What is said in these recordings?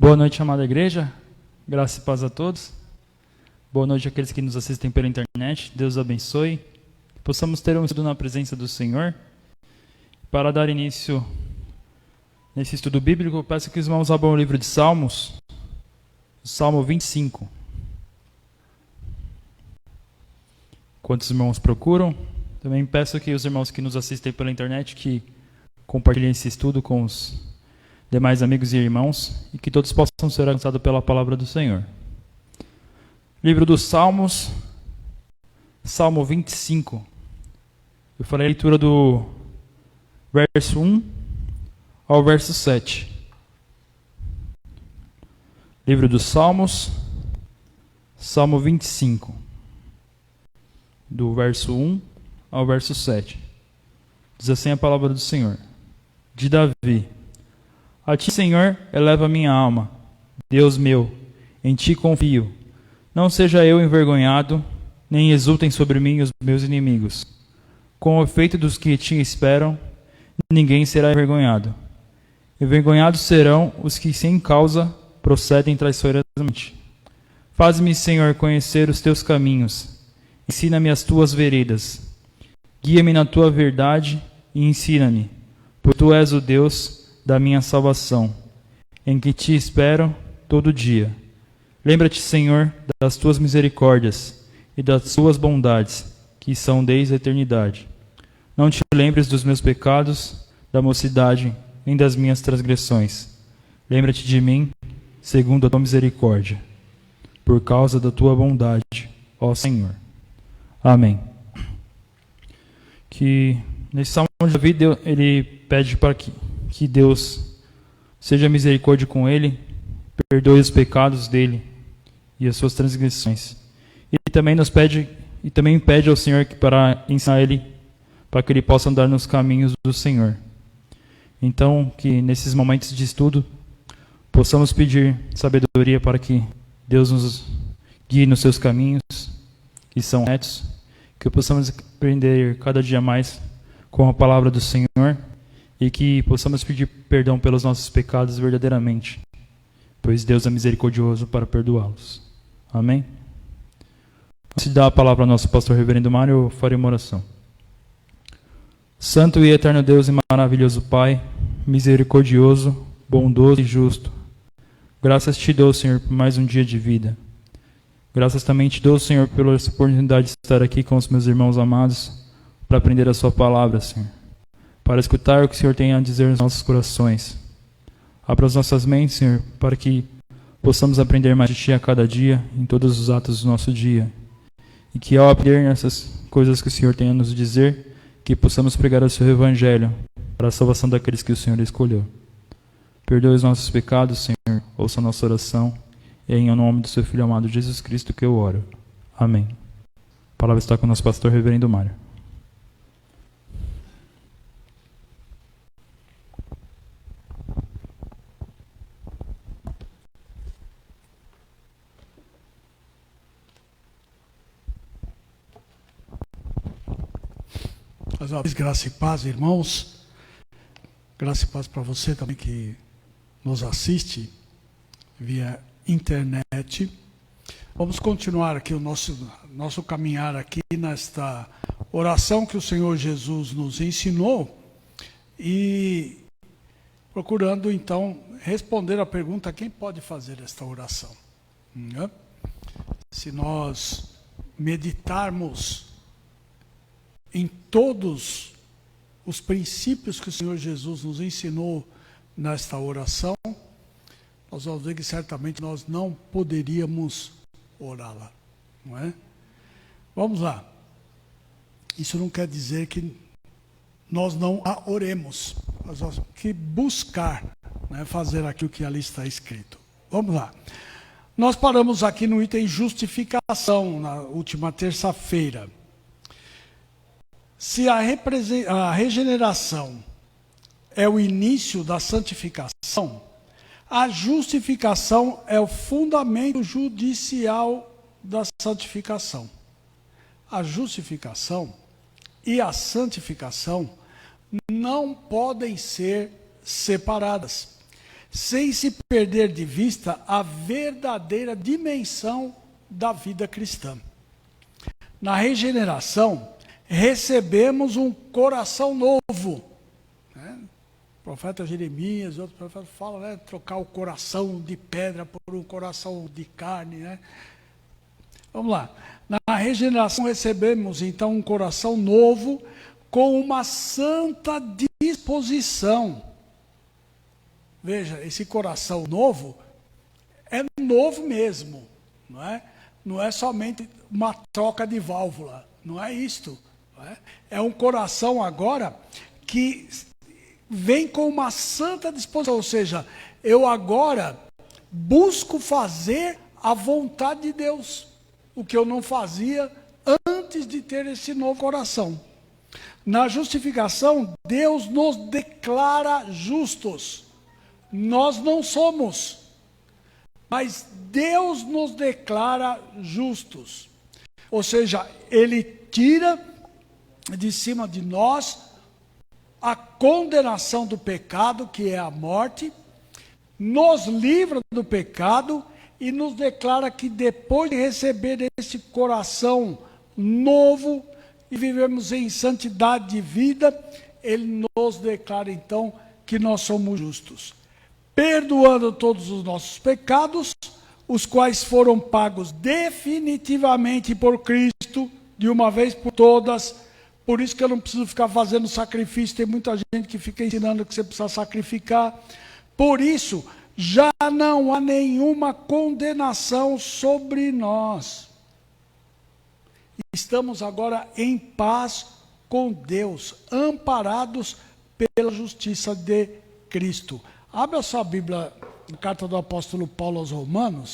Boa noite, amada igreja. Graça e paz a todos. Boa noite àqueles que nos assistem pela internet. Deus abençoe. Que possamos ter um estudo na presença do Senhor. Para dar início nesse estudo bíblico, eu peço que os irmãos abram o livro de Salmos, o Salmo 25. Enquanto os irmãos procuram, também peço que os irmãos que nos assistem pela internet que compartilhem esse estudo com os demais amigos e irmãos e que todos possam ser alcançados pela palavra do Senhor. Livro dos Salmos, Salmo 25. Eu farei a leitura do verso 1 ao verso 7. Livro dos Salmos, Salmo 25. Do verso 1 ao verso 7. Diz assim a palavra do Senhor. De Davi. A ti, Senhor, eleva minha alma. Deus meu, em ti confio. Não seja eu envergonhado, nem exultem sobre mim os meus inimigos. Com o efeito dos que te esperam, ninguém será envergonhado. Envergonhados serão os que sem causa procedem traiçoeiramente. Faz-me, Senhor, conhecer os teus caminhos. Ensina-me as tuas veredas. Guia-me na tua verdade e ensina-me, pois tu és o Deus da minha salvação, em que te espero todo dia. Lembra-te, Senhor, das tuas misericórdias e das tuas bondades, que são desde a eternidade. Não te lembres dos meus pecados, da mocidade, nem das minhas transgressões. Lembra-te de mim, segundo a tua misericórdia, por causa da tua bondade, ó Senhor. Amém. Que nesse Salmo de Davi, ele pede para que Deus seja misericórdia com ele, perdoe os pecados dele e as suas transgressões. E também pede ao Senhor para ensinar ele, para que ele possa andar nos caminhos do Senhor. Então, que nesses momentos de estudo possamos pedir sabedoria para que Deus nos guie nos seus caminhos, que são retos, que possamos aprender cada dia mais com a palavra do Senhor e que possamos pedir perdão pelos nossos pecados verdadeiramente, pois Deus é misericordioso para perdoá-los. Amém? Antes de dar a palavra ao nosso pastor reverendo Mário, eu farei uma oração. Santo e eterno Deus e maravilhoso Pai, misericordioso, bondoso e justo, graças te dou, Senhor, por mais um dia de vida. Graças também te dou, Senhor, pela oportunidade de estar aqui com os meus irmãos amados para aprender a sua palavra, Senhor, para escutar o que o Senhor tem a dizer nos nossos corações. Abra as nossas mentes, Senhor, para que possamos aprender mais de Ti a cada dia, em todos os atos do nosso dia. E que ao aprender essas coisas que o Senhor tem a nos dizer, que possamos pregar o Seu Evangelho para a salvação daqueles que o Senhor escolheu. Perdoe os nossos pecados, Senhor, ouça a nossa oração, e é em nome do Seu Filho amado Jesus Cristo que eu oro. Amém. A palavra está com o nosso pastor reverendo Mário. Graça e paz, irmãos. Graça e paz para você também que nos assiste via internet. Vamos continuar aqui o nosso caminhar aqui nesta oração que o Senhor Jesus nos ensinou e procurando então responder a pergunta: quem pode fazer esta oração? Se nós meditarmos em todos os princípios que o Senhor Jesus nos ensinou nesta oração, nós vamos ver que certamente nós não poderíamos orá-la, não é? Vamos lá. Isso não quer dizer que nós não a oremos, nós temos que buscar, né, fazer aquilo que ali está escrito. Vamos lá. Nós paramos aqui no item justificação, na última terça-feira. Se a regeneração é o início da santificação, a justificação é o fundamento judicial da santificação. A justificação e a santificação não podem ser separadas. sem se perder de vista a verdadeira dimensão da vida cristã. Na regeneração, recebemos um coração novo. O profeta Jeremias, outros profetas falam, né, trocar o coração de pedra por um coração de carne, né? Vamos lá. Na regeneração recebemos então um coração novo com uma santa disposição. Veja, esse coração novo é novo mesmo, não é? Não é somente uma troca de válvula, não é isto. Não é? É um coração agora que vem com uma santa disposição, ou seja, eu agora busco fazer a vontade de Deus, o que eu não fazia antes de ter esse novo coração. Na justificação, Deus nos declara justos. Nós não somos, mas Deus nos declara justos. Ou seja, Ele tira de cima de nós a condenação do pecado, que é a morte, nos livra do pecado e nos declara que depois de receber esse coração novo e vivemos em santidade de vida, Ele nos declara então que nós somos justos, perdoando todos os nossos pecados, os quais foram pagos definitivamente por Cristo, de uma vez por todas. Por isso que eu não preciso ficar fazendo sacrifício. Tem muita gente que fica ensinando que você precisa sacrificar. Por isso, já não há nenhuma condenação sobre nós. Estamos agora em paz com Deus, amparados pela justiça de Cristo. Abra sua Bíblia, na carta do apóstolo Paulo aos Romanos.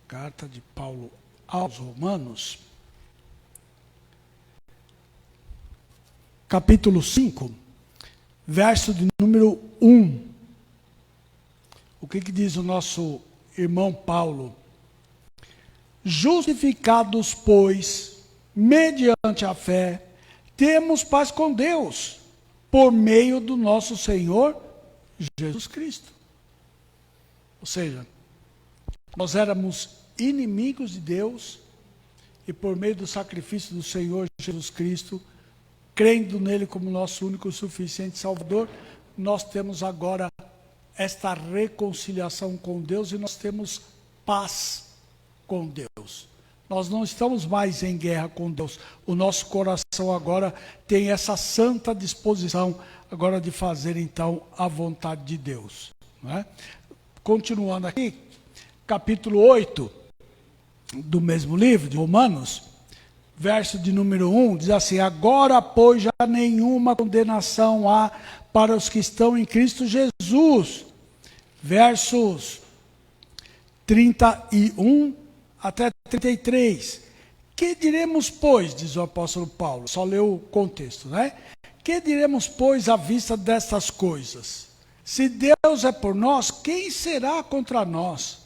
Carta de Paulo aos Romanos, capítulo 5, verso de número 1. O que diz o nosso irmão Paulo? Justificados, pois, mediante a fé, temos paz com Deus, por meio do nosso Senhor Jesus Cristo. Ou seja, nós éramos inimigos de Deus, e por meio do sacrifício do Senhor Jesus Cristo, crendo nele como nosso único e suficiente Salvador, nós temos agora esta reconciliação com Deus e nós temos paz com Deus. Nós não estamos mais em guerra com Deus. O nosso coração agora tem essa santa disposição agora de fazer então a vontade de Deus. Não é? Continuando aqui, capítulo 8 do mesmo livro, de Romanos, verso de número 1, diz assim: agora, pois, já nenhuma condenação há para os que estão em Cristo Jesus. Versos 31 até 33. Que diremos, pois, diz o apóstolo Paulo, só leu o contexto, né? Que diremos, pois, à vista destas coisas? Se Deus é por nós, quem será contra nós?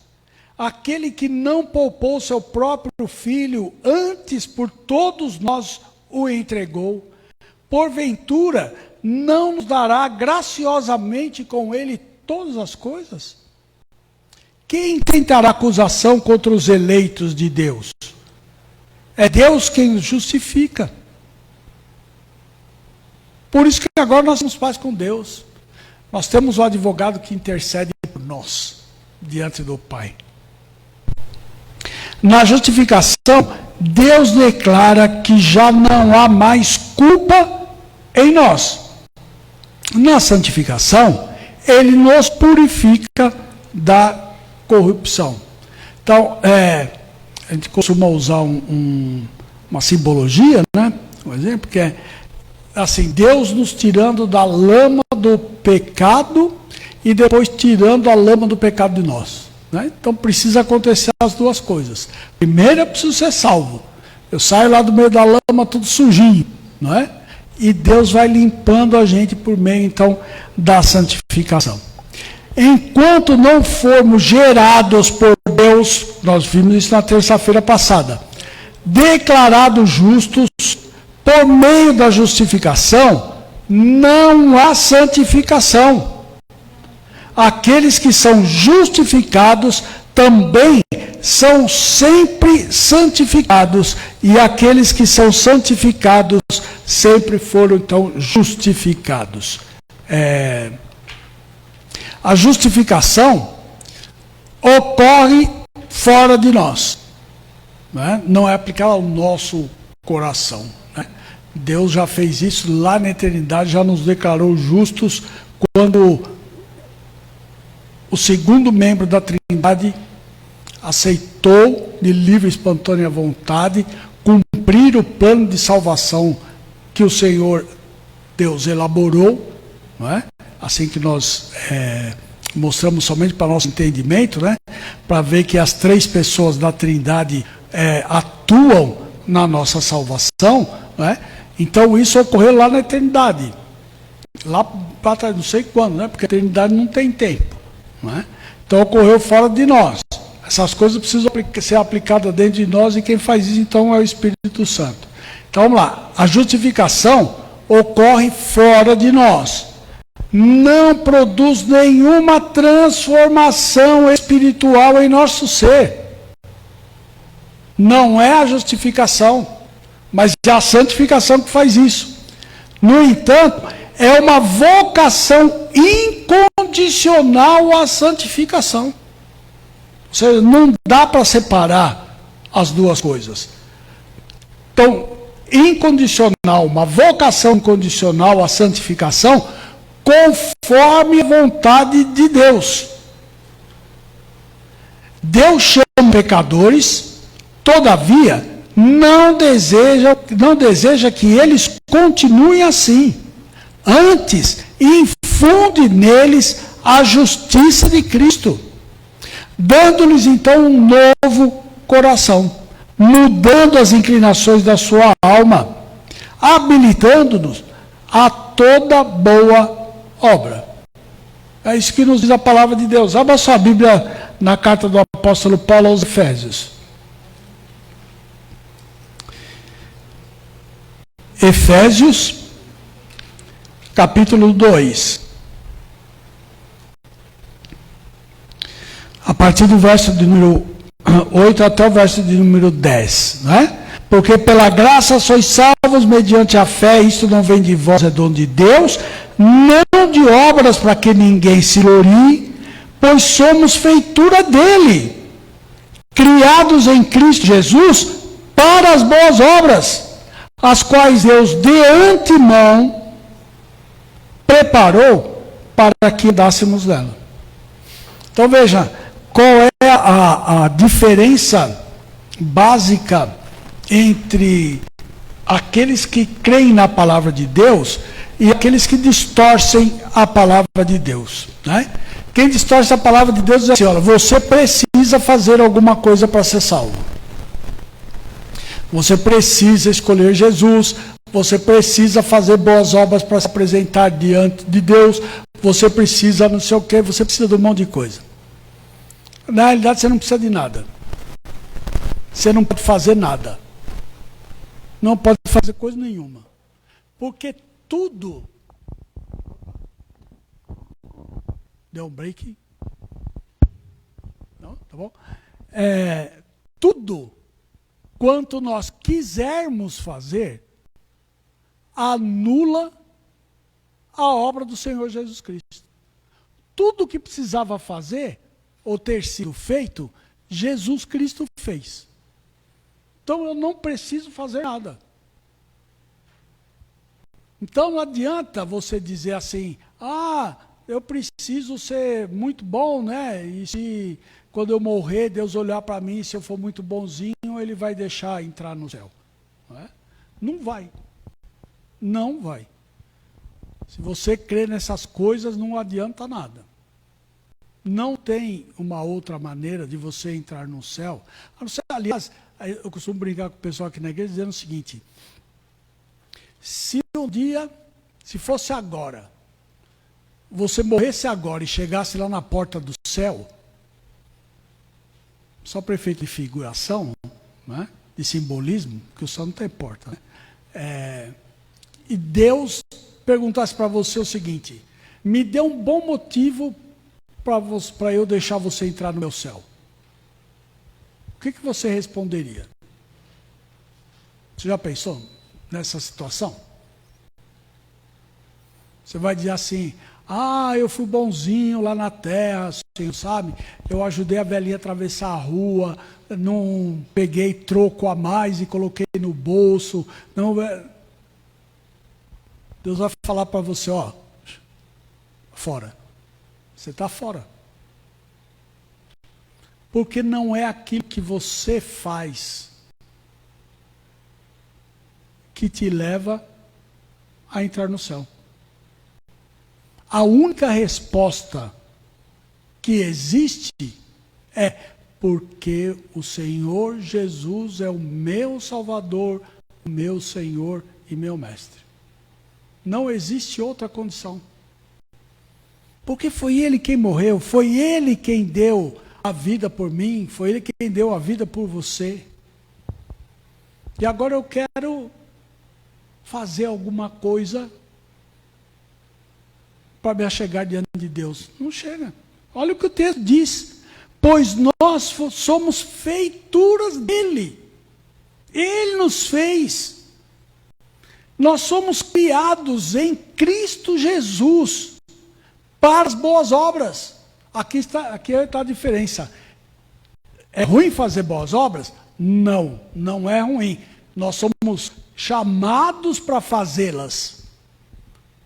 Aquele que não poupou seu próprio filho, antes por todos nós o entregou, porventura não nos dará graciosamente com ele todas as coisas? Quem tentará acusação contra os eleitos de Deus? É Deus quem os justifica. Por isso que agora nós temos paz com Deus. Nós temos um advogado que intercede por nós, diante do Pai. Na justificação, Deus declara que já não há mais culpa em nós. Na santificação, Ele nos purifica da corrupção. Então, a gente costuma usar uma simbologia, né? Um exemplo que é assim, Deus nos tirando da lama do pecado e depois tirando a lama do pecado de nós. Né? Então precisa acontecer as duas coisas. Primeiro eu preciso ser salvo. Eu saio lá do meio da lama tudo sujinho, não é? E Deus vai limpando a gente por meio então da santificação. Enquanto não formos gerados por Deus, nós vimos isso na terça-feira passada, declarados justos, Por meio da justificação, não há santificação. Aqueles que são justificados também são sempre santificados, e aqueles que são santificados sempre foram, então, justificados. A justificação ocorre fora de nós, né? Não é aplicada ao nosso coração, né? Deus já fez isso lá na eternidade, já nos declarou justos quando o segundo membro da Trindade aceitou de livre e espontânea vontade cumprir o plano de salvação que o Senhor Deus elaborou, não é? Assim que nós mostramos somente para nosso entendimento, né? Para ver que as três pessoas da Trindade atuam na nossa salvação, né? Então isso ocorreu lá na eternidade, lá para trás, não sei quando, né? Porque a eternidade não tem tempo, né? Então ocorreu fora de nós. Essas coisas precisam ser aplicadas dentro de nós, e quem faz isso então é o Espírito Santo. Então vamos lá, a justificação ocorre fora de nós, não produz nenhuma transformação espiritual em nosso ser. Não é a justificação, mas é a santificação que faz isso. No entanto, é uma vocação incondicional à santificação. Ou seja, não dá para separar as duas coisas. Então, incondicional, uma vocação incondicional à santificação, conforme a vontade de Deus. Deus chama pecadores, todavia, não deseja que eles continuem assim. Antes, infunde neles a justiça de Cristo, dando-lhes então um novo coração, mudando as inclinações da sua alma, habilitando-nos a toda boa obra. É isso que nos diz a palavra de Deus. Abra sua Bíblia na carta do apóstolo Paulo aos Efésios. Efésios, capítulo 2. A partir do verso de número 8 até o verso de número 10, né? Porque pela graça sois salvos mediante a fé, isto não vem de vós, é dom de Deus, não de obras para que ninguém se glorie, pois somos feitura dele, criados em Cristo Jesus para as boas obras, as quais Deus de antemão preparou para que andássemos nela. Então veja, qual é a diferença básica entre aqueles que creem na palavra de Deus e aqueles que distorcem a palavra de Deus, né? Quem distorce a palavra de Deus diz assim: olha, você precisa fazer alguma coisa para ser salvo. Você precisa escolher Jesus, você precisa fazer boas obras para se apresentar diante de Deus, você precisa não sei o quê, você precisa de um monte de coisa. Na realidade, você não precisa de nada. Você não pode fazer nada. Não pode fazer coisa nenhuma. Porque tudo... Deu um break? Não? Tá bom? Tudo quanto nós quisermos fazer, anula a obra do Senhor Jesus Cristo. Tudo que precisava fazer, ou ter sido feito, Jesus Cristo fez. Então eu não preciso fazer nada. Então não adianta você dizer assim: eu preciso ser muito bom, né? E se quando eu morrer, Deus olhar para mim, se eu for muito bonzinho, Ele vai deixar entrar no céu. Não é? Não vai. Não vai. Se você crê nessas coisas, não adianta nada. Não tem uma outra maneira de você entrar no céu. A não ser, aliás, eu costumo brincar com o pessoal aqui na igreja dizendo o seguinte: se um dia, se fosse agora, você morresse agora e chegasse lá na porta do céu, só para efeito de figuração, né, de simbolismo, que o céu não tem porta, né? e Deus perguntasse para você o seguinte: me dê um bom motivo para eu deixar você entrar no meu céu, o que você responderia? Você já pensou nessa situação? Você vai dizer assim: eu fui bonzinho lá na terra, Senhor, sabe? Eu ajudei a velhinha a atravessar a rua, não peguei troco a mais e coloquei no bolso. Não, Deus vai falar para você: fora. Você está fora. Porque não é aquilo que você faz que te leva a entrar no céu. A única resposta que existe é porque o Senhor Jesus é o meu Salvador, o meu Senhor e meu Mestre. Não existe outra condição. Porque foi Ele quem morreu, foi Ele quem deu a vida por mim, foi Ele quem deu a vida por você. E agora eu quero fazer alguma coisa para me achegar diante de Deus. Não chega. Olha o que o texto diz: pois nós somos feituras dele. Ele nos fez. Nós somos criados em Cristo Jesus para as boas obras. Aqui está a diferença. É ruim fazer boas obras? Não, não é ruim. Nós somos chamados para fazê-las.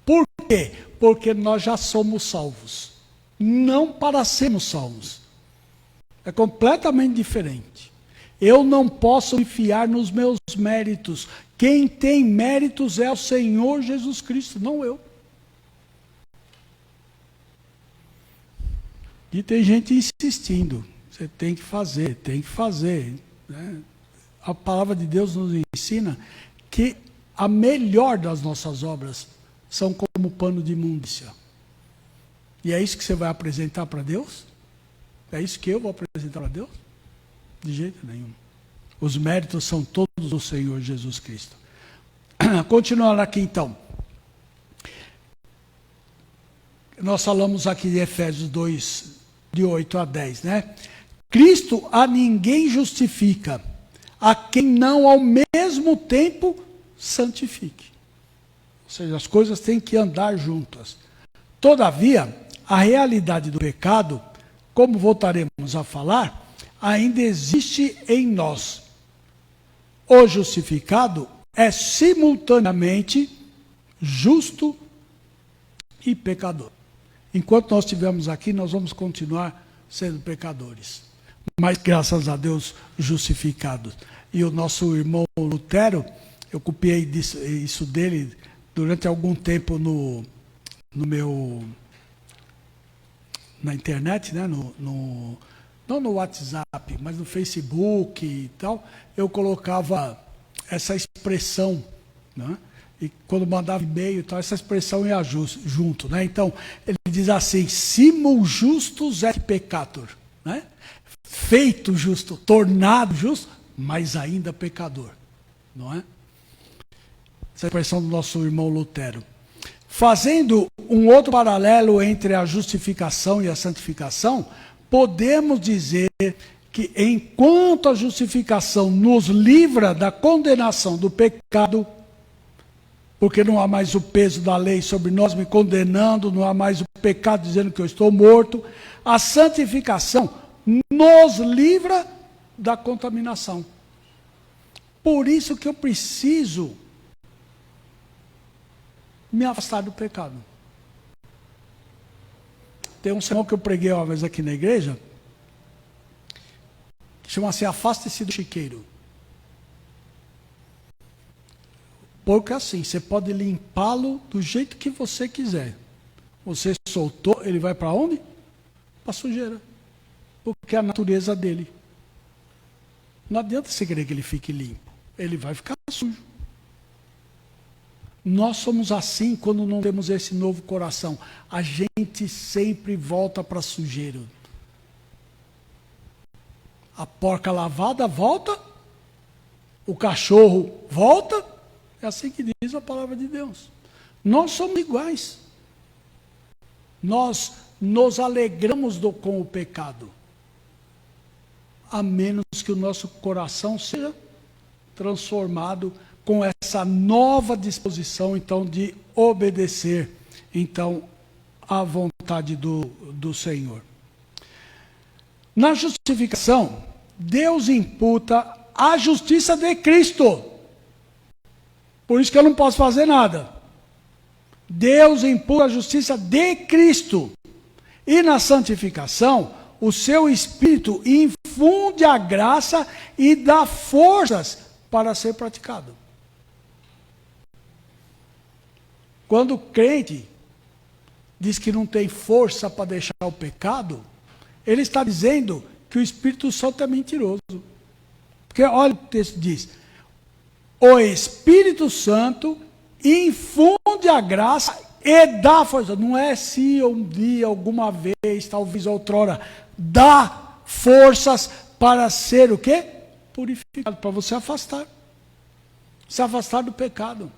Por quê? Porque nós já somos salvos. Não para sermos salvos. É completamente diferente. Eu não posso me fiar nos meus méritos. Quem tem méritos é o Senhor Jesus Cristo, não eu. E tem gente insistindo. Você tem que fazer, tem que fazer. Né? A palavra de Deus nos ensina que a melhor das nossas obras são como pano de imundícia. E é isso que você vai apresentar para Deus? É isso que eu vou apresentar para Deus? De jeito nenhum. Os méritos são todos do Senhor Jesus Cristo. Continuando aqui então. Nós falamos aqui de Efésios 2, de 8 a 10, né? Cristo a ninguém justifica, a quem não ao mesmo tempo santifique. Ou seja, as coisas têm que andar juntas. Todavia, a realidade do pecado, como voltaremos a falar, ainda existe em nós. O justificado é simultaneamente justo e pecador. Enquanto nós estivermos aqui, nós vamos continuar sendo pecadores. Mas, graças a Deus, justificados. E o nosso irmão Lutero, eu copiei isso dele durante algum tempo na internet, né? Não no WhatsApp, mas no Facebook e tal. Eu colocava essa expressão, né? E quando mandava e-mail e tal, essa expressão ia junto, né? Então, ele diz assim: simul justus et peccator, né? Feito justo, tornado justo, mas ainda pecador, não é? Essa é a expressão do nosso irmão Lutero. Fazendo um outro paralelo entre a justificação e a santificação, podemos dizer que enquanto a justificação nos livra da condenação do pecado, porque não há mais o peso da lei sobre nós me condenando, não há mais o pecado dizendo que eu estou morto, a santificação nos livra da contaminação. Por isso que eu preciso me afastar do pecado. Tem um sermão que eu preguei uma vez aqui na igreja, que chama-se Afaste-se do chiqueiro. Porque assim, você pode limpá-lo do jeito que você quiser. Você soltou, ele vai para onde? Para a sujeira. Porque é a natureza dele. Não adianta você querer que ele fique limpo. Ele vai ficar sujo. Nós somos assim quando não temos esse novo coração. A gente sempre volta para a sujeira. A porca lavada volta. O cachorro volta. É assim que diz a palavra de Deus. Nós somos iguais. Nós nos alegramos com o pecado, a menos que o nosso coração seja transformado com essa nova disposição, então, de obedecer, então, à vontade do Senhor. Na justificação, Deus imputa a justiça de Cristo. Por isso que eu não posso fazer nada. Deus imputa a justiça de Cristo. E na santificação, o seu Espírito infunde a graça e dá forças para ser praticado. Quando o crente diz que não tem força para deixar o pecado, ele está dizendo que o Espírito Santo é mentiroso. Porque olha o que o texto diz: o Espírito Santo infunde a graça e dá força. Não é se um dia, alguma vez, talvez outrora, dá forças para ser o quê? Purificado, para você afastar. Se afastar do pecado.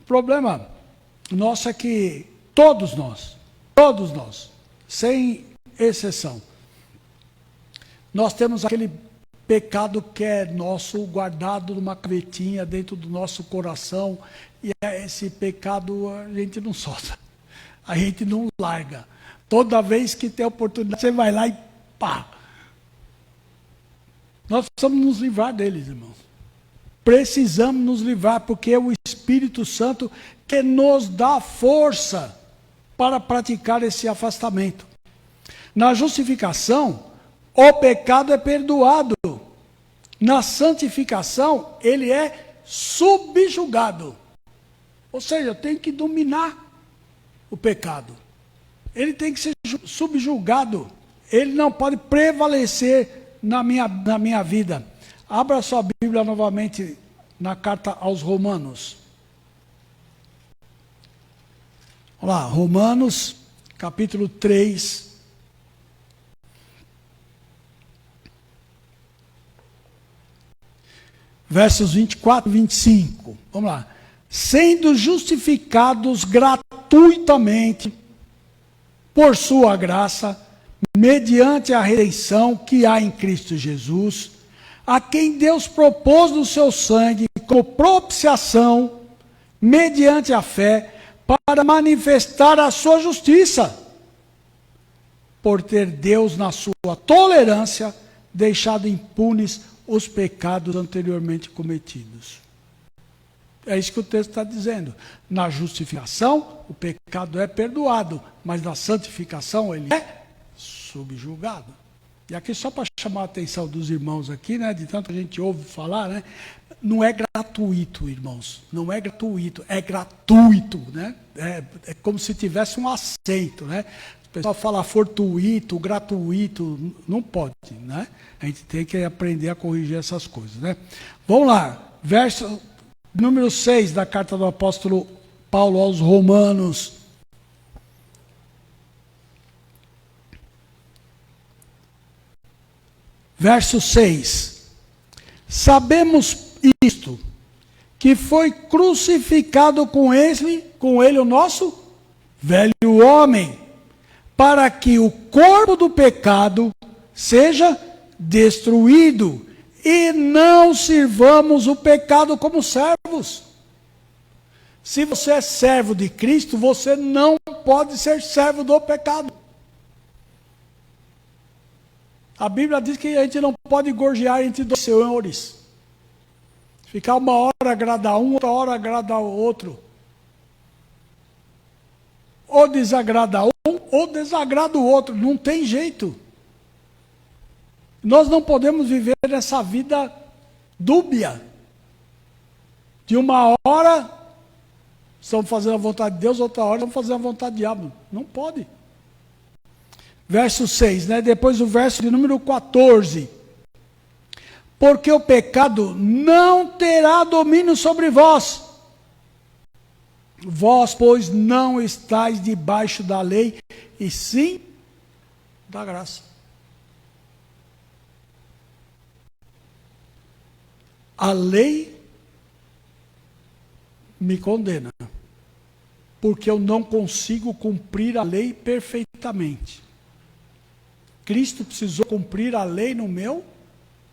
O problema nosso é que todos nós, sem exceção, nós temos aquele pecado que é nosso, guardado numa gavetinha dentro do nosso coração, e esse pecado a gente não solta, a gente não larga. Toda vez que tem oportunidade, você vai lá e pá. Nós precisamos nos livrar deles, irmãos. Precisamos nos livrar, porque é o Espírito Santo que nos dá força para praticar esse afastamento. Na justificação, o pecado é perdoado. Na santificação, ele é subjugado. Ou seja, eu tenho que dominar o pecado. Ele tem que ser subjugado. Ele não pode prevalecer na minha vida. Abra sua Bíblia novamente na carta aos Romanos. Olha lá, Romanos, capítulo 3. Versos 24 e 25. Vamos lá. Sendo justificados gratuitamente por sua graça, mediante a redenção que há em Cristo Jesus, a quem Deus propôs no seu sangue como propiciação, mediante a fé, para manifestar a sua justiça, por ter Deus, na sua tolerância, deixado impunes os pecados anteriormente cometidos. É isso que o texto está dizendo. Na justificação, o pecado é perdoado, mas na santificação ele é subjugado. E aqui só para chamar a atenção dos irmãos aqui, né, de tanto a gente ouve falar, né, não é gratuito, irmãos. Não é gratuito, é gratuito, né? É como se tivesse um acento, né? O pessoal fala fortuito, gratuito, não pode, né? A gente tem que aprender a corrigir essas coisas, né? Vamos lá, verso número 6 da carta do apóstolo Paulo aos Romanos. Verso 6. Sabemos isto, que foi crucificado com ele o nosso velho homem, para que o corpo do pecado seja destruído, e não sirvamos o pecado como servos. Se você é servo de Cristo, você não pode ser servo do pecado. A Bíblia diz que a gente não pode gorjear entre dois senhores. Ficar uma hora agrada um, outra hora agrada o outro. Ou desagrada um, ou desagrada o outro. Não tem jeito. Nós não podemos viver nessa vida dúbia. De uma hora estamos fazendo a vontade de Deus, outra hora estamos fazendo a vontade do diabo. Não pode. Verso 6, né? Depois o verso de número 14. Porque o pecado não terá domínio sobre vós. Vós, pois, não estáis debaixo da lei, e sim da graça. A lei me condena. Porque eu não consigo cumprir a lei perfeitamente. Cristo precisou cumprir a lei no meu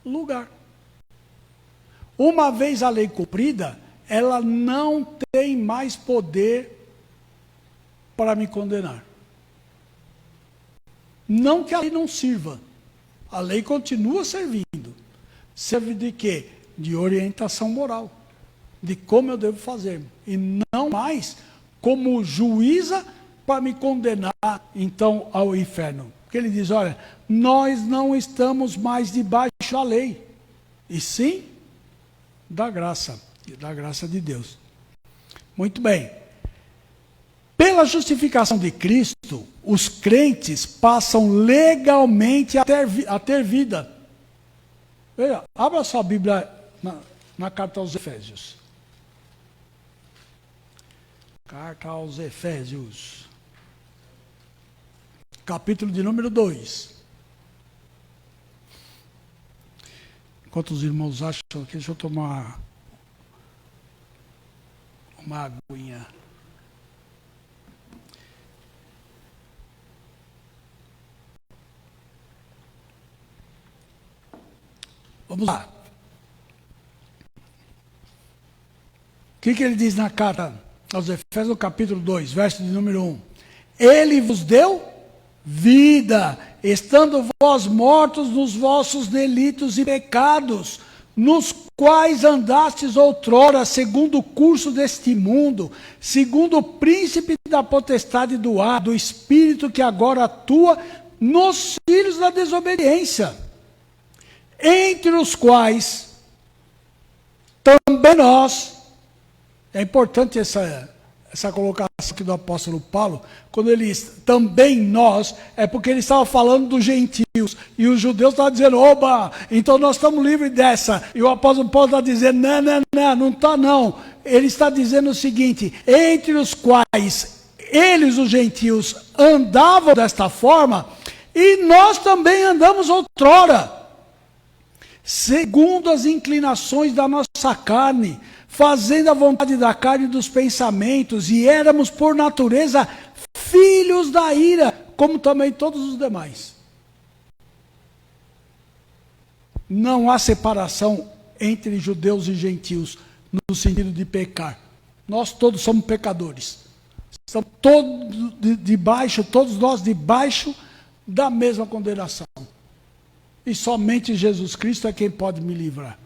lugar. Uma vez a lei cumprida, ela não tem mais poder para me condenar. Não que a lei não sirva. A lei continua servindo. Serve de quê? De orientação moral. De como eu devo fazer. E não mais como juíza para me condenar, então, ao inferno. Porque ele diz, olha, nós não estamos mais debaixo da lei. E sim, da graça de Deus. Muito bem. Pela justificação de Cristo, os crentes passam legalmente a ter vida. Veja, abra sua Bíblia na carta aos Efésios. Carta aos Efésios. Capítulo de número 2. Enquanto os irmãos acham aqui, deixa eu tomar uma aguinha. Vamos lá. O que ele diz na carta aos Efésios, no capítulo 2, verso de número 1? Ele vos deu vida, estando vós mortos nos vossos delitos e pecados, nos quais andastes outrora, segundo o curso deste mundo, segundo o príncipe da potestade do ar, do espírito que agora atua nos filhos da desobediência, entre os quais também nós, é importante essa colocação aqui do apóstolo Paulo, quando ele diz também nós, é porque ele estava falando dos gentios, e os judeus estavam dizendo, oba, então nós estamos livres dessa, e o apóstolo Paulo está dizendo, não está não, ele está dizendo o seguinte, entre os quais eles, os gentios, andavam desta forma, e nós também andamos outrora, segundo as inclinações da nossa carne, fazendo a vontade da carne e dos pensamentos, e éramos por natureza filhos da ira, como também todos os demais. Não há separação entre judeus e gentios, no sentido de pecar. Nós todos somos pecadores. Estamos todos nós debaixo da mesma condenação. E somente Jesus Cristo é quem pode me livrar.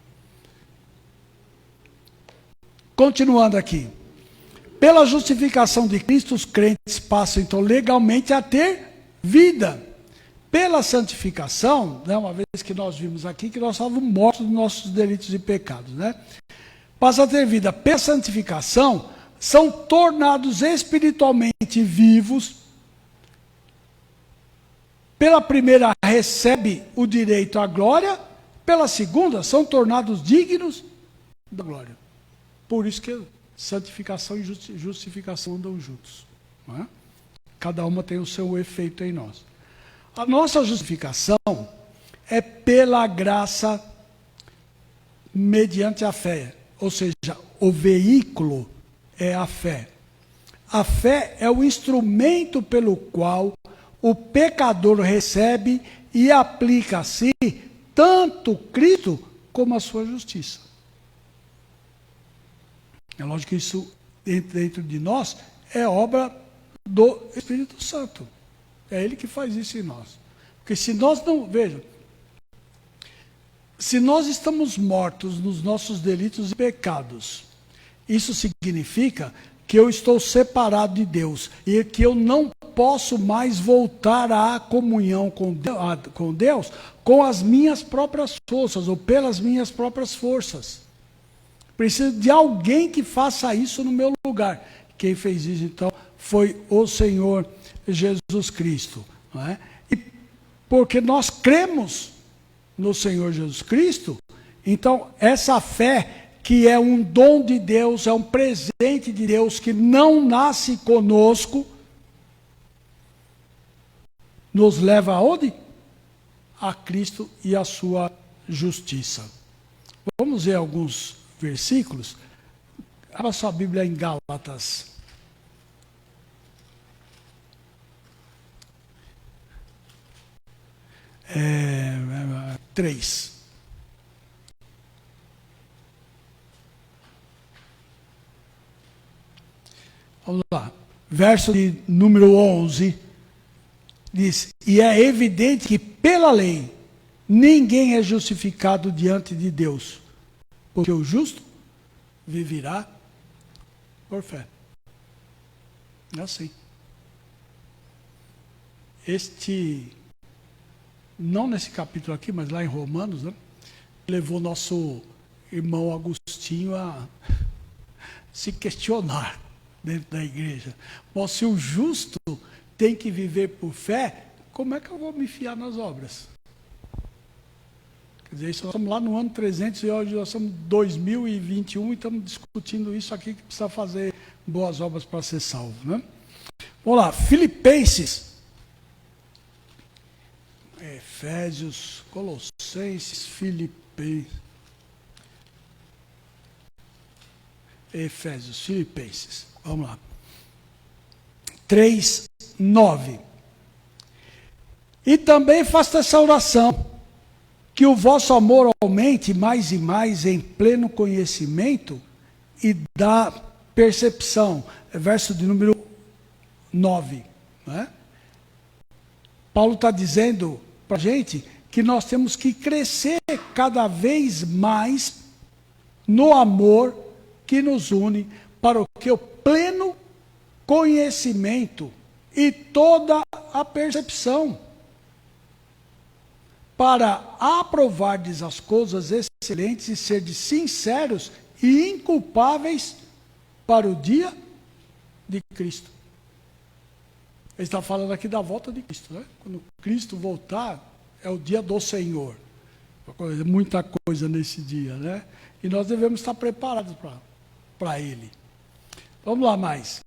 Continuando aqui. Pela justificação de Cristo, os crentes passam então legalmente a ter vida. Pela santificação, né, uma vez que nós vimos aqui que nós estávamos mortos dos nossos delitos e pecados, né? Passa a ter vida. Pela santificação, são tornados espiritualmente vivos. Pela primeira, recebe o direito à glória. Pela segunda, são tornados dignos da glória. Por isso que santificação e justificação andam juntos. Não é? Cada uma tem o seu efeito em nós. A nossa justificação é pela graça mediante a fé. Ou seja, o veículo é a fé. A fé é o instrumento pelo qual o pecador recebe e aplica a si tanto Cristo como a sua justiça. É lógico que isso, dentro de nós, é obra do Espírito Santo. É Ele que faz isso em nós. Porque se nós não, vejam, se nós estamos mortos nos nossos delitos e pecados, isso significa que eu estou separado de Deus e que eu não posso mais voltar à comunhão com Deus com as minhas próprias forças ou pelas minhas próprias forças. Preciso de alguém que faça isso no meu lugar. Quem fez isso, então, foi o Senhor Jesus Cristo. Não é? E porque nós cremos no Senhor Jesus Cristo, então, essa fé, que é um dom de Deus, é um presente de Deus, que não nasce conosco, nos leva aonde? A Cristo e a sua justiça. Vamos ver alguns versículos. Abra sua Bíblia em Gálatas. Três. Vamos lá. Verso de número 11. Diz: e é evidente que pela lei ninguém é justificado diante de Deus, porque o justo viverá por fé. É assim. Não nesse capítulo aqui, mas lá em Romanos, né, levou nosso irmão Agostinho a se questionar dentro da igreja. Mas se o justo tem que viver por fé, como é que eu vou me fiar nas obras? Quer dizer, nós estamos lá no ano 300 e hoje nós estamos em 2021 e estamos discutindo isso aqui, que precisa fazer boas obras para ser salvo, né? Vamos lá, Filipenses, Efésios, Colossenses, Filipenses, vamos lá. 3:9. E também faço essa oração, que o vosso amor aumente mais e mais em pleno conhecimento e da percepção. Verso de número 9. Né? Paulo está dizendo para a gente que nós temos que crescer cada vez mais no amor que nos une para o que o pleno conhecimento e toda a percepção, para aprovardes as coisas excelentes e serdes sinceros e inculpáveis para o dia de Cristo. Ele está falando aqui da volta de Cristo, né? Quando Cristo voltar, é o dia do Senhor. Muita coisa nesse dia, né? E nós devemos estar preparados para Ele. Vamos lá mais.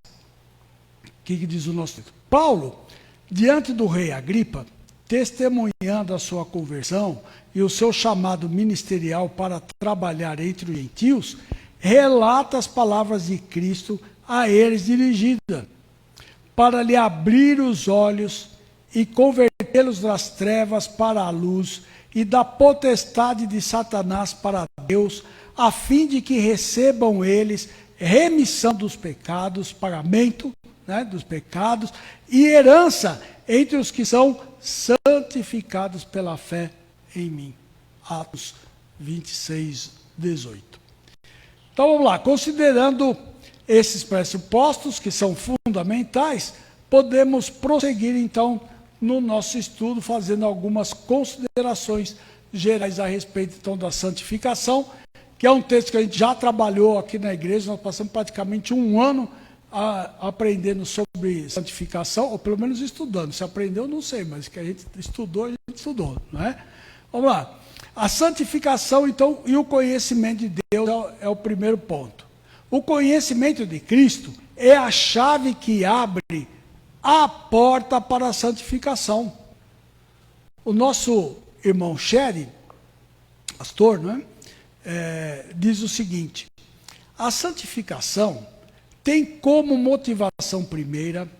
O que diz o nosso texto? Paulo, diante do rei Agripa, testemunhando a sua conversão e o seu chamado ministerial para trabalhar entre os gentios, relata as palavras de Cristo a eles dirigidas, para lhe abrir os olhos e convertê-los das trevas para a luz e da potestade de Satanás para Deus, a fim de que recebam eles remissão dos pecados, pagamento, né, dos pecados e herança entre os que são santificados pela fé em mim. Atos 26:18. Então vamos lá, considerando esses pressupostos que são fundamentais, podemos prosseguir então no nosso estudo, fazendo algumas considerações gerais a respeito então da santificação, que é um texto que a gente já trabalhou aqui na igreja. Nós passamos praticamente um ano aprendendo sobre santificação, ou pelo menos estudando. Se aprendeu, não sei, mas que a gente estudou, não é? Vamos lá. A santificação, então, e o conhecimento de Deus é o primeiro ponto. O conhecimento de Cristo é a chave que abre a porta para a santificação. O nosso irmão Sherry, pastor, não é? Diz o seguinte: a santificação tem como motivação primeira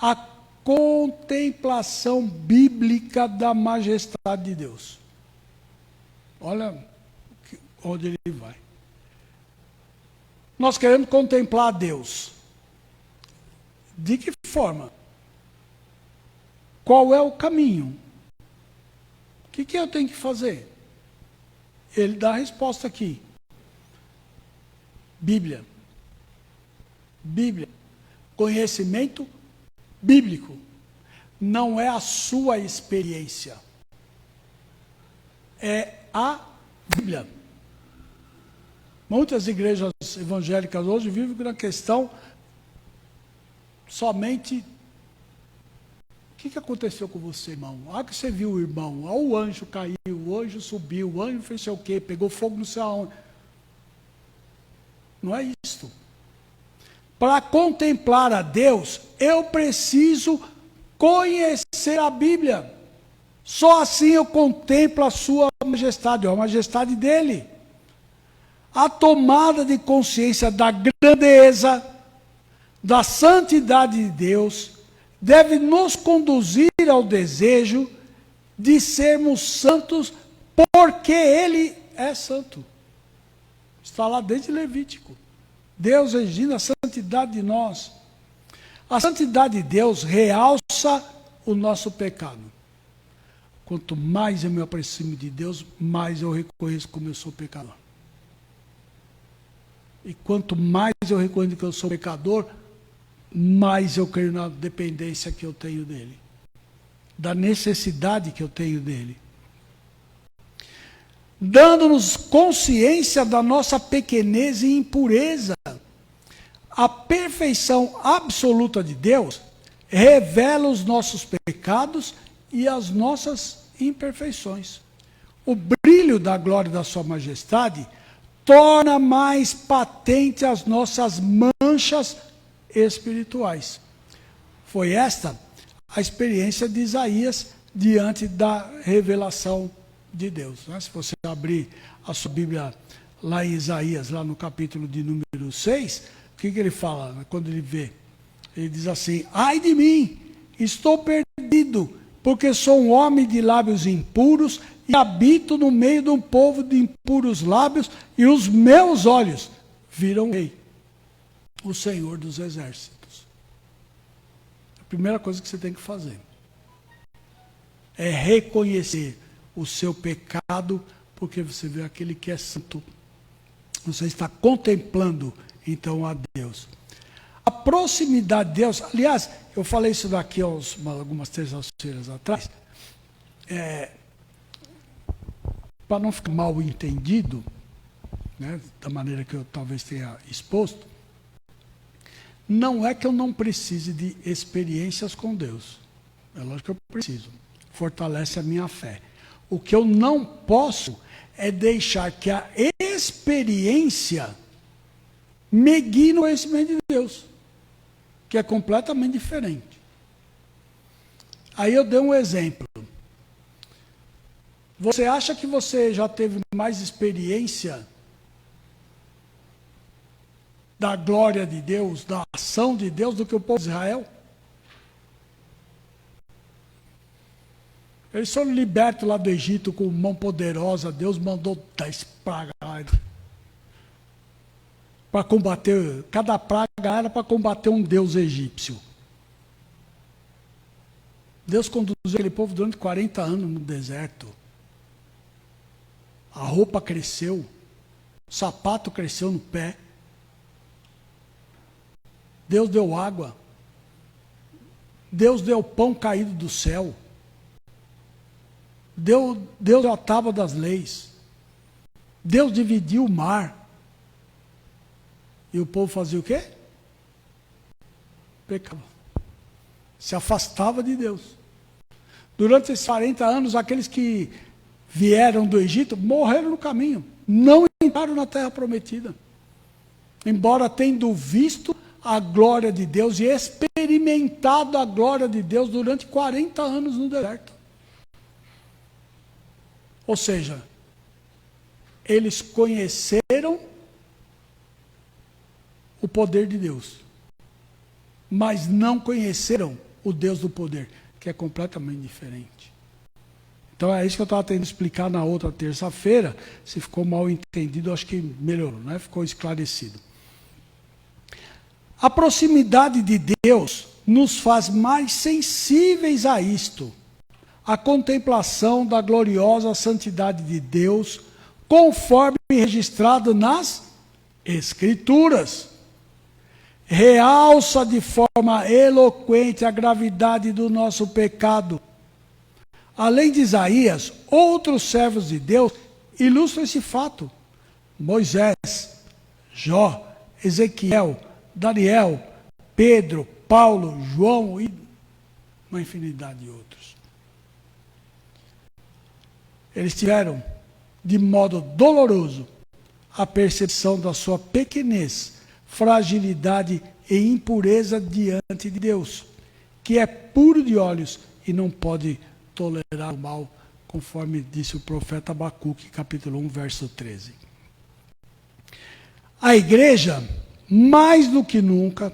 a contemplação bíblica da majestade de Deus. Olha onde ele vai. Nós queremos contemplar a Deus. De que forma? Qual é o caminho? O que eu tenho que fazer? Ele dá a resposta aqui. Bíblia. Bíblia. Conhecimento bíblico. Não é a sua experiência. É a Bíblia. Muitas igrejas evangélicas hoje vivem na questão somente: o que aconteceu com você, irmão? Ah, que você viu o irmão. Ah, o anjo caiu, o anjo subiu, o anjo fez sei o quê, pegou fogo no céu. Não é isto. Para contemplar a Deus, eu preciso conhecer a Bíblia. Só assim eu contemplo a sua majestade, a majestade dele. A tomada de consciência da grandeza, da santidade de Deus, deve nos conduzir ao desejo de sermos santos, porque Ele é santo. Está lá desde Levítico. Deus exigindo a santidade de nós. A santidade de Deus realça o nosso pecado. Quanto mais eu me aproximo de Deus, mais eu reconheço como eu sou pecador. E quanto mais eu reconheço que eu sou pecador, mais eu creio na dependência que eu tenho dele. Da necessidade que eu tenho dele. Dando-nos consciência da nossa pequenez e impureza. A perfeição absoluta de Deus revela os nossos pecados e as nossas imperfeições. O brilho da glória da sua majestade torna mais patente as nossas manchas espirituais. Foi esta a experiência de Isaías diante da revelação de Deus. Se você abrir a sua Bíblia lá em Isaías, lá no capítulo de número 6, o que ele fala quando ele vê? Ele diz assim: ai de mim, estou perdido, porque sou um homem de lábios impuros e habito no meio de um povo de impuros lábios, e os meus olhos viram o Rei, o Senhor dos Exércitos. A primeira coisa que você tem que fazer é reconhecer o seu pecado, porque você vê aquele que é santo. Você está contemplando, então, a Deus. A proximidade de Deus, aliás, eu falei isso daqui algumas terças-feiras atrás, para não ficar mal entendido, né, da maneira que eu talvez tenha exposto, não é que eu não precise de experiências com Deus. É lógico que eu preciso. Fortalece a minha fé. O que eu não posso é deixar que a experiência me guie no conhecimento de Deus, que é completamente diferente. Aí eu dei um exemplo. Você acha que você já teve mais experiência da glória de Deus, da ação de Deus, do que o povo de Israel? Eles foram libertos lá do Egito com mão poderosa. Deus mandou 10 pragas para combater. Cada praga era para combater um deus egípcio. Deus conduziu aquele povo durante 40 anos no deserto. A roupa cresceu, o sapato cresceu no pé. Deus deu água. Deus deu pão caído do céu. Deus deu a tábua das leis. Deus dividiu o mar. E o povo fazia o quê? Pecava. Se afastava de Deus. Durante esses 40 anos, aqueles que vieram do Egito morreram no caminho. Não entraram na terra prometida. Embora tendo visto a glória de Deus e experimentado a glória de Deus durante 40 anos no deserto. Ou seja, eles conheceram o poder de Deus, mas não conheceram o Deus do poder, que é completamente diferente. Então é isso que eu estava tentando explicar na outra terça-feira. Se ficou mal entendido, acho que melhorou, né? Ficou esclarecido. A proximidade de Deus nos faz mais sensíveis a isto, a contemplação da gloriosa santidade de Deus, conforme registrado nas Escrituras. Realça de forma eloquente a gravidade do nosso pecado. Além de Isaías, outros servos de Deus ilustram esse fato. Moisés, Jó, Ezequiel, Daniel, Pedro, Paulo, João e uma infinidade de outros. Eles tiveram, de modo doloroso, a percepção da sua pequenez, fragilidade e impureza diante de Deus, que é puro de olhos e não pode tolerar o mal, conforme disse o profeta Abacuque, capítulo 1, verso 13. A igreja, mais do que nunca,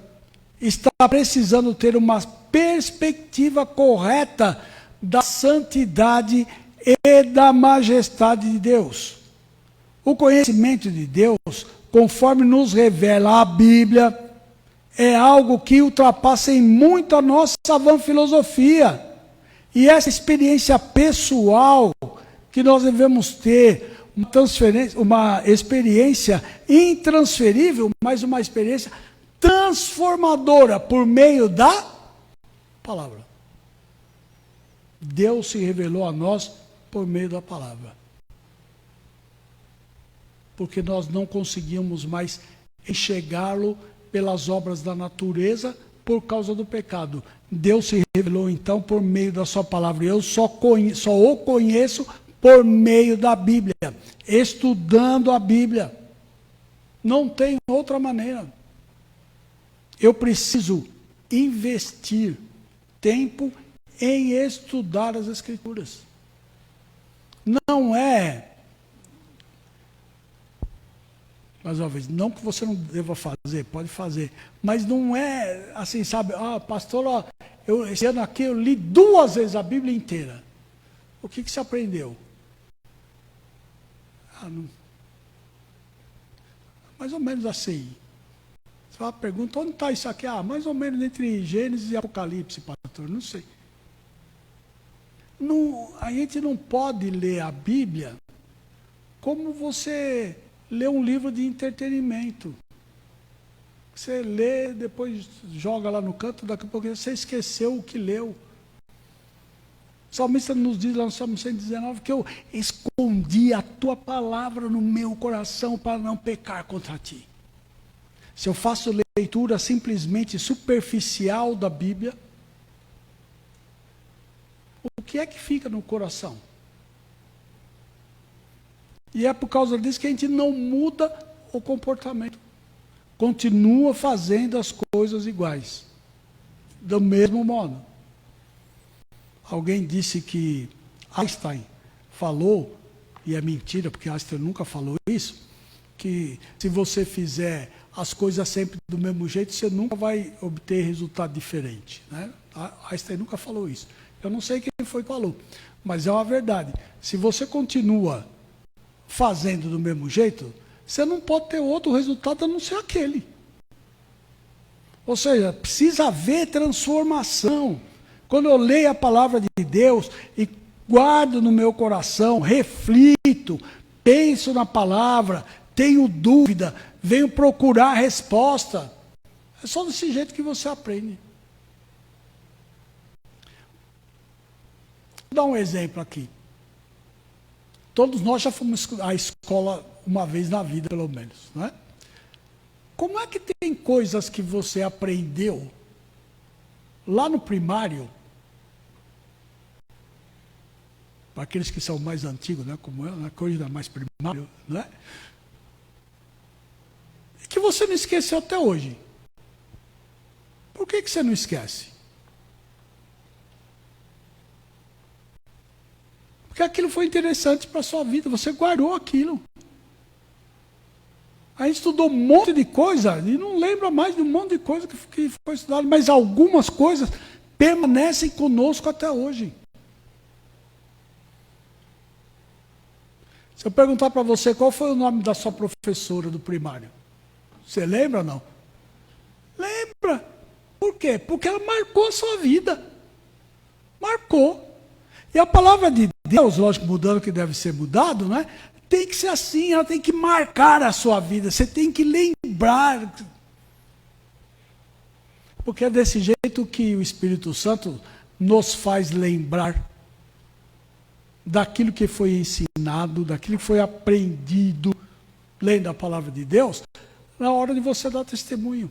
está precisando ter uma perspectiva correta da santidade e da majestade de Deus. O conhecimento de Deus, conforme nos revela a Bíblia, é algo que ultrapassa em muito a nossa vã filosofia. E essa experiência pessoal que nós devemos ter, uma experiência intransferível, mas uma experiência transformadora por meio da palavra. Deus se revelou a nós por meio da palavra. Porque nós não conseguimos mais enxergá-lo pelas obras da natureza por causa do pecado. Deus se revelou então por meio da sua palavra. Eu só o conheço por meio da Bíblia, estudando a Bíblia. Não tem outra maneira. Eu preciso investir tempo em estudar as Escrituras. Não é, mais uma vez, não que você não deva fazer, pode fazer, mas não é assim, sabe, pastor, esse ano aqui eu li 2 vezes a Bíblia inteira. O que você aprendeu? Mais ou menos assim. Você pergunta, onde está isso aqui? Mais ou menos entre Gênesis e Apocalipse, pastor, não sei. Não, a gente não pode ler a Bíblia como você lê um livro de entretenimento. Você lê, depois joga lá no canto, daqui a pouco você esqueceu o que leu. O salmista nos diz lá no Salmo 119 que eu escondi a tua palavra no meu coração para não pecar contra ti. Se eu faço leitura simplesmente superficial da Bíblia, o que é que fica no coração? E é por causa disso que a gente não muda o comportamento. Continua fazendo as coisas iguais. Do mesmo modo. Alguém disse que Einstein falou, e é mentira, porque Einstein nunca falou isso, que se você fizer as coisas sempre do mesmo jeito, você nunca vai obter resultado diferente. Né? Einstein nunca falou isso. Eu não sei quem foi que falou, mas é uma verdade. Se você continua fazendo do mesmo jeito, você não pode ter outro resultado a não ser aquele. Ou seja, precisa haver transformação. Quando eu leio a palavra de Deus e guardo no meu coração, reflito, penso na palavra, tenho dúvida, venho procurar a resposta. É só desse jeito que você aprende. Vou dar um exemplo aqui. Todos nós já fomos à escola uma vez na vida, pelo menos, não é? Como é que tem coisas que você aprendeu lá no primário, para aqueles que são mais antigos, né, como eu, né, coisa mais primário, não é? E que você não esqueceu até hoje. Por que você não esquece? Porque aquilo foi interessante para a sua vida, você guardou aquilo. A gente estudou um monte de coisa e não lembra mais de um monte de coisa que foi estudado, mas algumas coisas permanecem conosco até hoje. Se eu perguntar para você qual foi o nome da sua professora do primário, você lembra ou não? Lembra. Por quê? Porque ela marcou a sua vida. Marcou. E a palavra de Deus, lógico, mudando o que deve ser mudado, né? Tem que ser assim, ela tem que marcar a sua vida, você tem que lembrar. Porque é desse jeito que o Espírito Santo nos faz lembrar daquilo que foi ensinado, daquilo que foi aprendido, lendo a palavra de Deus, na hora de você dar testemunho.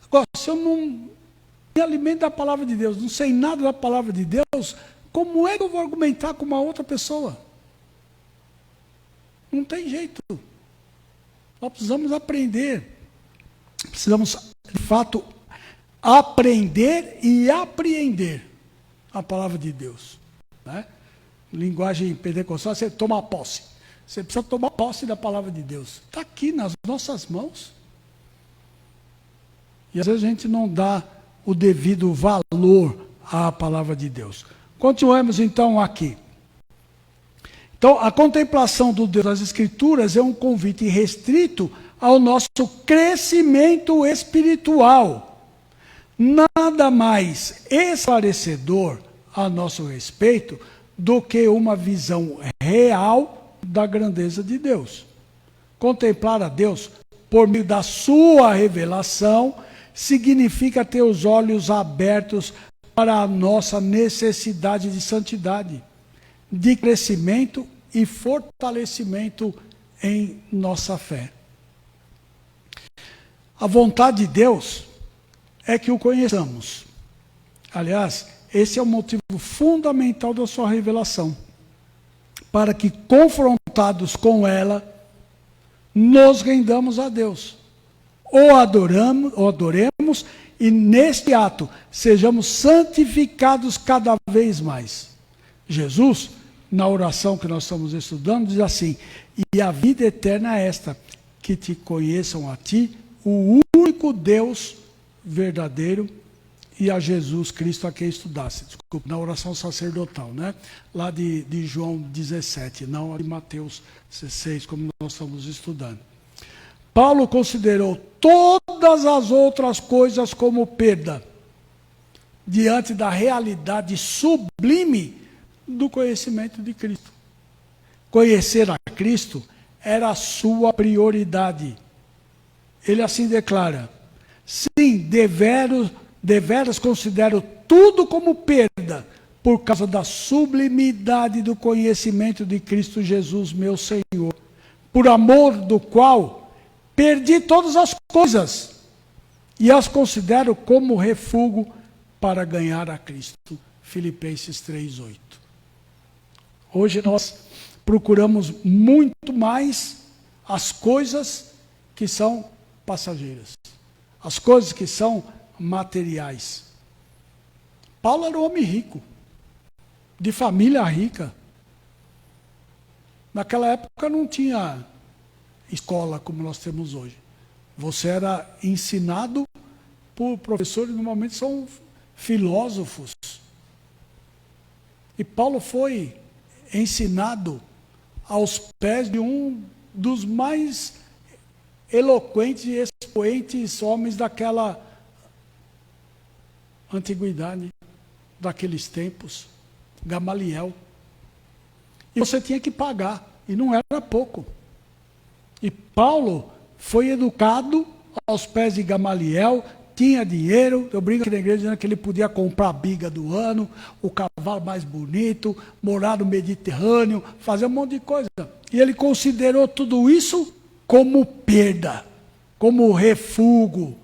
Agora, se eu não me alimento da palavra de Deus, não sei nada da palavra de Deus, como é que eu vou argumentar com uma outra pessoa? Não tem jeito. Nós precisamos aprender. Precisamos, de fato, aprender e apreender a palavra de Deus. Né? Linguagem pentecostal, você toma posse. Você precisa tomar posse da palavra de Deus. Está aqui nas nossas mãos. E às vezes a gente não dá o devido valor à palavra de Deus. Continuemos então aqui. Então, a contemplação do Deus das Escrituras é um convite restrito ao nosso crescimento espiritual. Nada mais esclarecedor a nosso respeito do que uma visão real da grandeza de Deus. Contemplar a Deus por meio da sua revelação significa ter os olhos abertos para a nossa necessidade de santidade, de crescimento e fortalecimento em nossa fé. A vontade de Deus é que o conheçamos. Aliás, esse é o motivo fundamental da sua revelação, para que, confrontados com ela, nos rendamos a Deus, ou adoremos, e neste ato sejamos santificados cada vez mais. Jesus, na oração que nós estamos estudando, diz assim: e a vida eterna é esta, que te conheçam a ti, o único Deus verdadeiro, e a Jesus Cristo a quem estudasse. Desculpa, na oração sacerdotal, né? Lá de João 17, não de Mateus 16, como nós estamos estudando. Paulo considerou todas as outras coisas como perda, diante da realidade sublime do conhecimento de Cristo. Conhecer a Cristo era a sua prioridade. Ele assim declara: sim, deveras considero tudo como perda, por causa da sublimidade do conhecimento de Cristo Jesus, meu Senhor, por amor do qual perdi todas as coisas e as considero como refúgio para ganhar a Cristo. Filipenses 3:8. Hoje nós procuramos muito mais as coisas que são passageiras, as coisas que são materiais. Paulo era um homem rico, de família rica. Naquela época não tinha escola como nós temos hoje. Você era ensinado por professores, normalmente são filósofos. E Paulo foi ensinado aos pés de um dos mais eloquentes e expoentes homens daquela antiguidade, daqueles tempos, Gamaliel. E você tinha que pagar, e não era pouco. E Paulo foi educado aos pés de Gamaliel, tinha dinheiro. Eu brinco aqui na igreja dizendo que ele podia comprar a biga do ano, o cavalo mais bonito, morar no Mediterrâneo, fazer um monte de coisa. E ele considerou tudo isso como perda, como refúgio,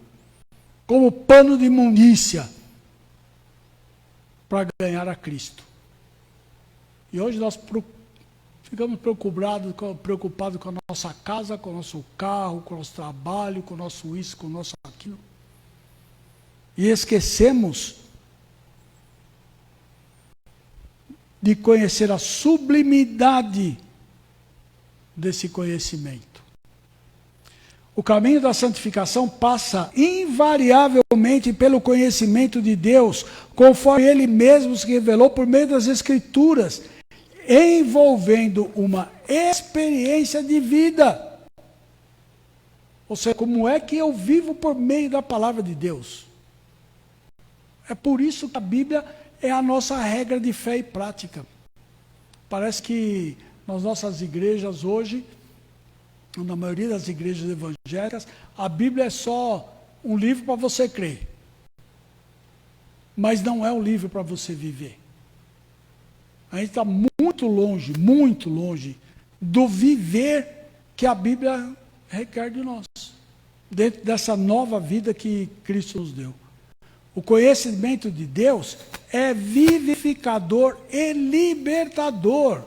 como pano de imundícia, para ganhar a Cristo. E hoje nós ficamos preocupados com a nossa casa, com o nosso carro, com o nosso trabalho, com o nosso isso, com o nosso aquilo. E esquecemos de conhecer a sublimidade desse conhecimento. O caminho da santificação passa invariavelmente pelo conhecimento de Deus, conforme Ele mesmo se revelou por meio das Escrituras, envolvendo uma experiência de vida. Ou seja, como é que eu vivo por meio da palavra de Deus? É por isso que a Bíblia é a nossa regra de fé e prática. Parece que nas nossas igrejas hoje, na maioria das igrejas evangélicas, a Bíblia é só um livro para você crer. Mas não é um livro para você viver. A gente está muito longe do viver que a Bíblia requer de nós, dentro dessa nova vida que Cristo nos deu. O conhecimento de Deus é vivificador e libertador.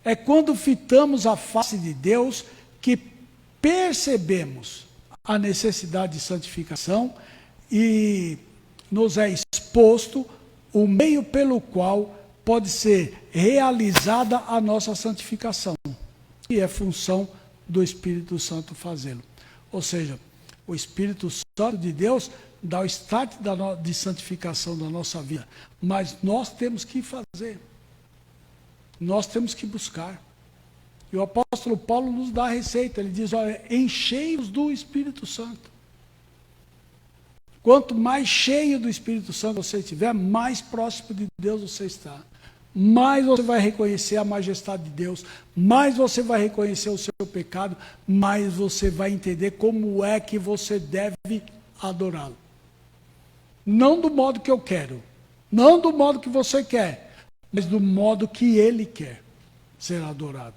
É quando fitamos a face de Deus que percebemos a necessidade de santificação e nos é exposto o meio pelo qual pode ser realizada a nossa santificação. e é função do Espírito Santo fazê-lo. Ou seja, o Espírito Santo de Deus dá o start de santificação da nossa vida, mas nós temos que fazer, nós temos que buscar. E o apóstolo Paulo nos dá a receita, ele diz, olha, enchei-os do Espírito Santo. Quanto mais cheio do Espírito Santo você estiver, mais próximo de Deus você está. Mais você vai reconhecer a majestade de Deus, mais você vai reconhecer o seu pecado, mais você vai entender como é que você deve adorá-lo. Não do modo que eu quero, não do modo que você quer, mas do modo que Ele quer ser adorado.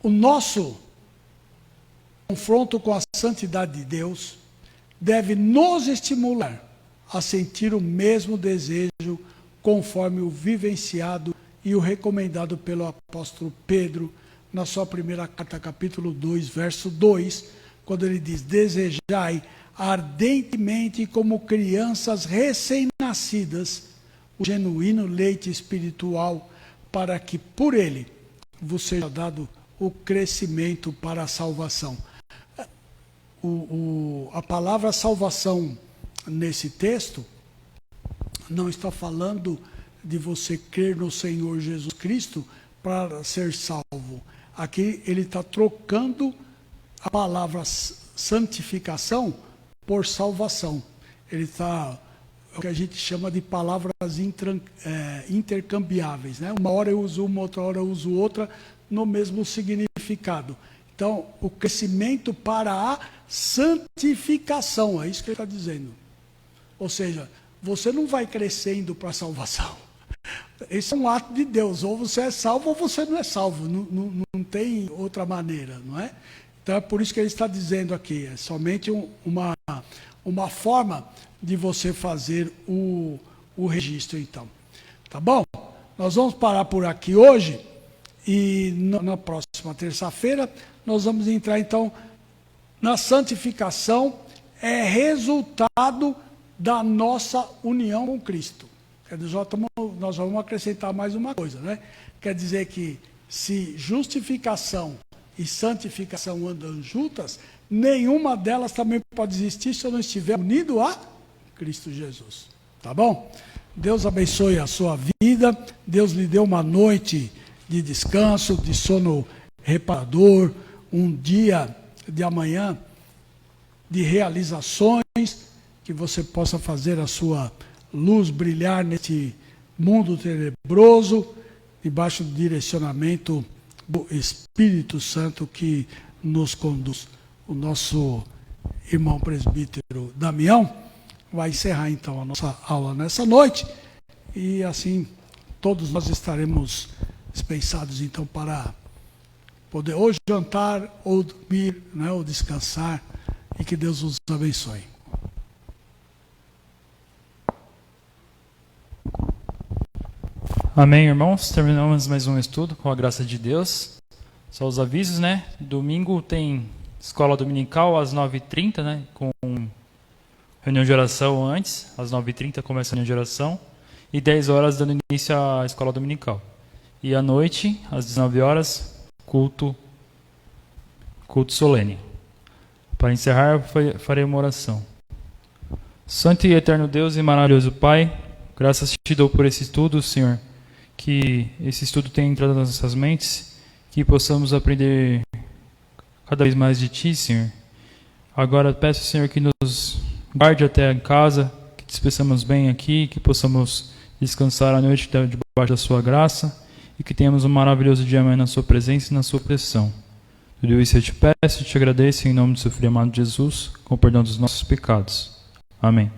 O nosso confronto com a santidade de Deus deve nos estimular a sentir o mesmo desejo conforme o vivenciado e o recomendado pelo apóstolo Pedro na sua primeira carta, capítulo 2, verso 2, quando ele diz, desejai ardentemente como crianças recém-nascidas o genuíno leite espiritual, para que por ele vos seja dado o crescimento para a salvação. A palavra salvação nesse texto não está falando de você crer no Senhor Jesus Cristo para ser salvo. Aqui ele está trocando a palavra santificação por salvação. Ele está, o que a gente chama de palavras intercambiáveis, né? Uma hora eu uso uma, outra hora eu uso outra, no mesmo significado. Então, o crescimento para a santificação, é isso que ele está dizendo. Ou seja, você não vai crescendo para a salvação. Esse é um ato de Deus, ou você é salvo ou você não é salvo, não tem outra maneira, não é? Então é por isso que ele está dizendo aqui, é somente uma forma de você fazer o registro então. Tá bom? Nós vamos parar por aqui hoje e na próxima terça-feira nós vamos entrar então na santificação, é resultado da nossa união com Cristo. Nós vamos acrescentar mais uma coisa, né? Quer dizer que se justificação e santificação andam juntas, nenhuma delas também pode existir se eu não estiver unido a Cristo Jesus. Tá bom? Deus abençoe a sua vida, Deus lhe dê uma noite de descanso, de sono reparador, um dia de amanhã de realizações, que você possa fazer a sua luz brilhar neste mundo tenebroso, debaixo do direcionamento do Espírito Santo que nos conduz. O nosso irmão presbítero Damião vai encerrar então a nossa aula nessa noite, e assim todos nós estaremos dispensados então para poder ou jantar, ou dormir, né, ou descansar, e que Deus nos abençoe. Amém, irmãos. Terminamos mais um estudo com a graça de Deus. Só os avisos, né? Domingo tem escola dominical às 9h30, né? Com reunião de oração antes. Às 9h30 começa a reunião de oração. E 10 horas dando início à escola dominical. E à noite, às 19 horas, culto solene. Para encerrar, farei uma oração. Santo e eterno Deus e maravilhoso Pai, graças te dou por esse estudo, Senhor. Que esse estudo tenha entrado nas nossas mentes, que possamos aprender cada vez mais de Ti, Senhor. Agora peço, Senhor, que nos guarde até em casa, que despeçamos bem aqui, que possamos descansar a noite debaixo da Sua graça e que tenhamos um maravilhoso dia amanhã na Sua presença e na Sua proteção. Tudo isso eu te peço e te agradeço em nome do Seu Filho amado Jesus, com o perdão dos nossos pecados. Amém.